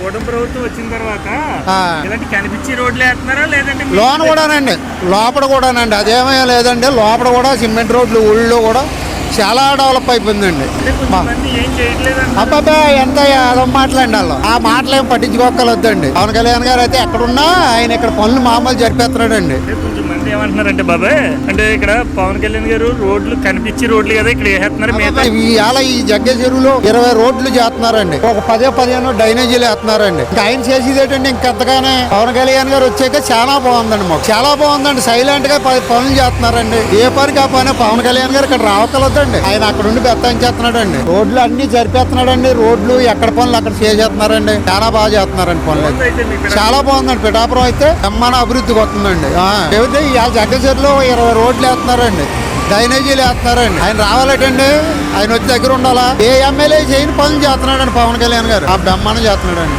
కూటమి ప్రభుత్వం వచ్చిన తర్వాత ఇలాంటి కనిపించే రోడ్లు వేస్తున్నారా లేదంటే లోన కూడానండి, లోపల కూడానండి. అదేమీ లేదండి, లోపల కూడా సిమెంట్ రోడ్లు ఊళ్ళో కూడా చాలా డెవలప్ అయిపోయిందండి. ఏం చేయట్లేదు. అబ్బాబా ఎంత అదో మాటలండి వాళ్ళు. ఆ మాటలు ఏం పట్టించుకోగలొద్దండి. పవన్ కళ్యాణ్ గారు అయితే ఎక్కడున్నా ఆయన ఇక్కడ పనులు మామూలు జరిపేస్తున్నాడండి. కొంచెం మంది ఏమంటున్నారంటే బాబాయ్, అంటే ఇక్కడ పవన్ కళ్యాణ్ గారు రోడ్లు కనిపించే రోడ్లు కదా ఇక్కడ వేస్తున్నారు. ఇవాళ ఈ జగ్గ చెరువులో 20 రోడ్లు చేస్తున్నారండి, ఒక 10-15 డ్రైనేజీలు వేస్తున్నారండి. ఇంకా ఆయన చేసేది ఏంటంటే ఇంకెంతగానే పవన్ కళ్యాణ్ గారు వచ్చాక చాలా బాగుందండి. మాకు చాలా బాగుందండి. సైలెంట్ గా పనులు చేస్తున్నారండి. ఏ పనికి ఆ పని పవన్ కళ్యాణ్ గారు ఇక్కడ రావకలొద్దండి. ఆయన అక్కడ ఉండి బెత్తం చేస్తున్నాడండి. రోడ్లు అన్ని జరిపేస్తున్నాడండి. రోడ్లు ఎక్కడ పనులు అక్కడ చేస్తున్నారండి. చాలా బాగా చేస్తున్నారండి పనులు. చాలా బాగుందండి. పిఠాపురం అయితే బ్రహ్మాండ అభివృద్ధికి వస్తుందండి. ఇవాళ జగ్గచెరువులో 20 రోడ్లు వేస్తున్నారండి, డ్రైనేజీలు వేస్తున్నారండి. ఆయన రావాలటండి, ఆయన వచ్చి దగ్గర ఉండాలా. ఏ ఎమ్మెల్యే చేయని పనులు చేస్తున్నాడండి పవన్ కళ్యాణ్ గారు. ఆ బ్రహ్మాండం చేస్తున్నాడండి.